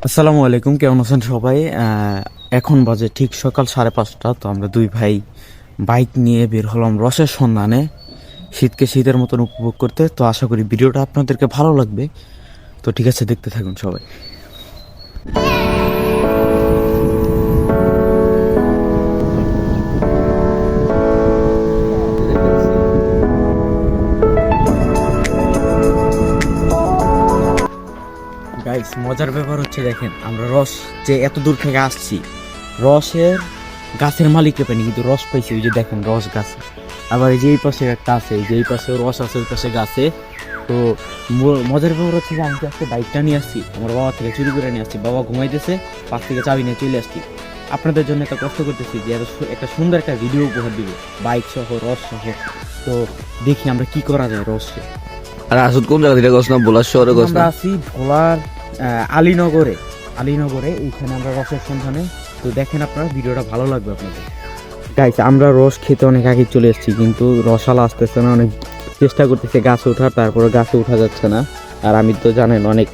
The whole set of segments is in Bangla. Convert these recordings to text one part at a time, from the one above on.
আসসালামু আলাইকুম, কেমন আছেন সবাই? এখন বাজে ঠিক সকাল 5:30। তো আমরা দুই ভাই বাইক নিয়ে বের হলাম রসের সন্ধানে, শীতকে শীতের মতন উপভোগ করতে। তো আশা করি ভিডিওটা আপনাদেরকে ভালো লাগবে। তো ঠিক আছে, দেখতে থাকুন সবাই। গাইস, মজার ব্যাপার হচ্ছে, দেখেন আমরা রস যে এত দূর থেকে আসছি, রসের গাছের মালিককে পাইনি, কিন্তু রস পাইছি। ওই যে দেখেন রস গাছে, আবার এই যে এই পাশে একটা আছে, এই যে এই পাশে রস আছে, ওই পাশে গাছে। তো মজার ব্যাপার হচ্ছে যে আমি তো আজকে বাইকটা নিয়ে আসছি, আমার বাবা থেকে চুরি করে নিয়ে আসছি। বাবা ঘুমাইতেছে, পাশ থেকে চাবি নিয়ে চলে আসছি। আপনাদের জন্য একটা কষ্ট করতেছি যে একটা সুন্দর একটা ভিডিও উপহার দিব, বাইক সহ রস সহ। তো দেখি আমরা কি করা যায় রসে। আর আসুদ কোন জায়গা থেকে গেছ না? ভোলার শহরে গেছ আমরা না? আছি ভোলার আলীনগরে এইখানে আমরা রসের সন্ধানে। তো দেখেন, আপনারা ভিডিওটা ভালো লাগবে আপনাদের। গাইস, আমরা রস খেতে অনেক আগে চলে এসেছি, কিন্তু রসালা আসতেছে না। অনেক চেষ্টা করতেছে গাছে ওঠার, তারপরে গাছে ওঠা যাচ্ছে না। আর আমি তো জানেন অনেক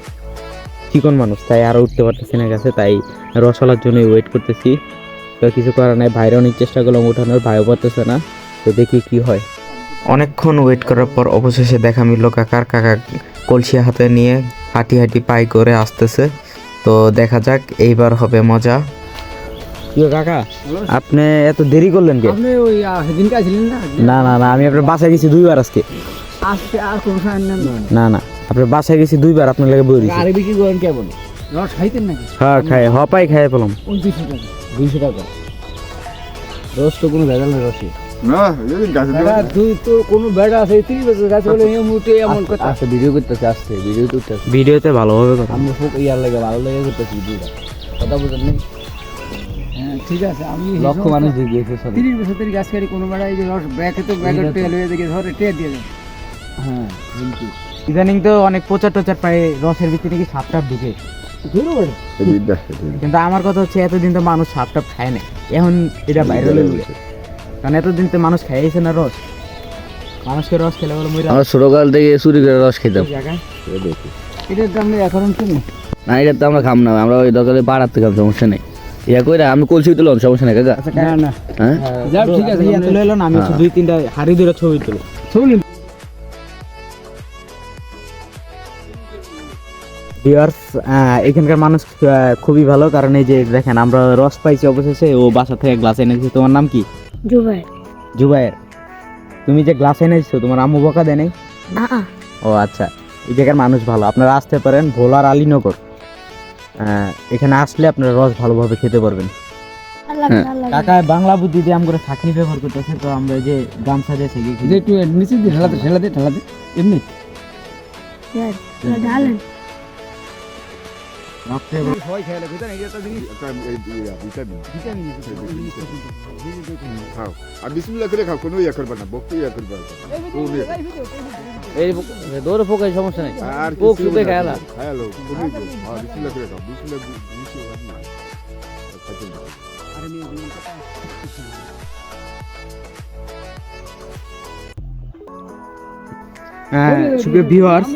চিকন মানুষ, তাই আরও উঠতে পারতেছি না গাছে, তাই রসালার জন্য ওয়েট করতেছি। তো কিছু করার নাই, ভাইরা অনেক চেষ্টা করলাম ওঠানোর, ভাইও পারতেছে না। তো দেখি কি হয়। অনেকক্ষণ ওয়েট করার পর অবশেষে দেখা মিলল কাকা কলসি হাতে নিয়ে হাঁটি হাঁটি পাই করে আসতেছে। তো দেখা যাক এইবার হবে মজা। কাকা, আপনি এত দেরি করলেন কে? আপনি ওই সেদিন আসলেন না? না না না, আমি আপনার বাসায় গেছি 2বার আজকে। আজকে আর কোনো সময় নেন না? না না, আপনার বাসায় গেছি 2বার, আপনার লাগে বই আরে বিক্রি করেন কেমন? রস খাইতেন নাকি? হ্যাঁ খাই, হপাই খাই পেলাম। 200 টাকা। 200 টাকা রস তো কোনো ভেজাল নেই রসে। না, এই গাছে বেটা তুই তো কোনো বেটা আছে 30 বছর গাছে বলে এই মুহূর্তে এমন কথা। আচ্ছা, ভিডিও করতেছে, আসছে ভিডিও করতেছে। ভিডিওতে ভালোভাবে কথা। আমরা খুব ইয়ার লাগে ভালো লাগে করতেছি ভিডিওটা। কথা বুঝেন নাই? হ্যাঁ ঠিক আছে, আমি লক্ষ মানুষ দেখেছে সব। 30 বছর থেকে গাছ কাটি কোনো বেটা এই যে রস ব্যাগে তো ব্যাগের তেল হয়ে দেখে ধরে টের দিয়ে দেন। হ্যাঁ কিন্তু ইদানিং তো অনেক প্রচার টোচার পাই রসের ভিতরে কি সাপটাপ ঢুকে, ধরো বেটা। কিন্তু আমার কথা হচ্ছে এতদিন তো মানুষ সাপটাপ খায় না, এখন এটা ভাইরাল হয়ে। কারণ এতদিন তো মানুষ খাইছে না রস, মানুষকে রস খেলে বলে মইরা আমরা ছোটকাল থেকে চুরি করে রস খেতাম। জায়গায়। এটার দাম এখন শুনি না, এটা তো আমরা খাম না, আমরা ওই দরকারে বাড়াতে খাম, সমস্যা নেই। ইয়া কইরা আমি কলসি তুললাম, সমস্যা নেই কাকা। না না হ্যাঁ, যাক ঠিক আছে, ইয়া তুলে এলো না, আমি হচ্ছে 2-3টা হাড়ি ধরে ছবি তুলো। শুনুন ভিউয়ার্স, এখানকার মানুষ খুবই ভালো, কারণ এই যে দেখেন আমরা রস পাইছি অবশেষে। ও বাসা থেকে গ্লাস এনে দিচ্ছে। তোমার নাম কি? জুবাইর। তুমি যে গ্লাস এনে দিচ্ছ, তোমার আম্মু বকা দেয় নাই? ও আচ্ছা, এই জায়গার মানুষ ভালো, আপনারা আসতে পারেন ভোলার আলীনগর। এখানে আসলে আপনারা রস ভালোভাবে খেতে পারবেন। কাকা বাংলা বুদ্ধি দিয়ে আমরা চাকরি ব্যবহার করতেছে, তো আমরা যে গামছা দিয়েছে যে একটু নিচে দিয়ে ঠেলাতে এমনি সবাই খেয়ালে বুঝলেন, এই একটা জিনিস খাও আর বিসমিল্লাহ করে খাও, কোনো ইয়া করবে না, বকতে ইয়া করবে না। এই দৌড়ে ফোকাই, সমস্যা নেই। আর পোক শুধু খেয়ালা হ্যালো, কোনো হ্যাঁ বিসমিল্লাহ করে খাও, বিসমিল্লাহ নিচে হয় না। খাইতে না। সুপ্রিয় ভিউয়ার্স,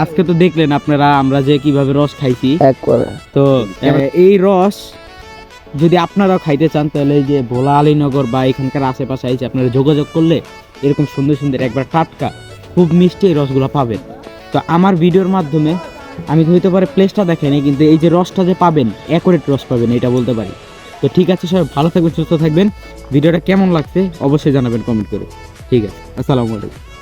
আজকে তো দেখলেন আপনারা আমরা যে কিভাবে রস খাইছি। এক করে তো এই রস যদি আপনারাও খাইতে চান, তাহলে এই যে ভোলা আলীনগর বা এখানকার আশেপাশে এসে আপনারা যোগাযোগ করলে এরকম সুন্দর সুন্দর একবার টাটকা খুব মিষ্টি এই রসগুলো পাবেন। তো আমার ভিডিওর মাধ্যমে আমি তো হইতে পারে প্লেসটা দেখাইনি, কিন্তু এই যে রসটা যে পাবেন, অ্যাকুরেট রস পাবেন, এটা বলতে পারি। তো ঠিক আছে, সবাই ভালো থাকবেন, সুস্থ থাকবেন। ভিডিওটা কেমন লাগছে অবশ্যই জানাবেন কমেন্ট করে। ঠিক আছে, আসসালামু আলাইকুম।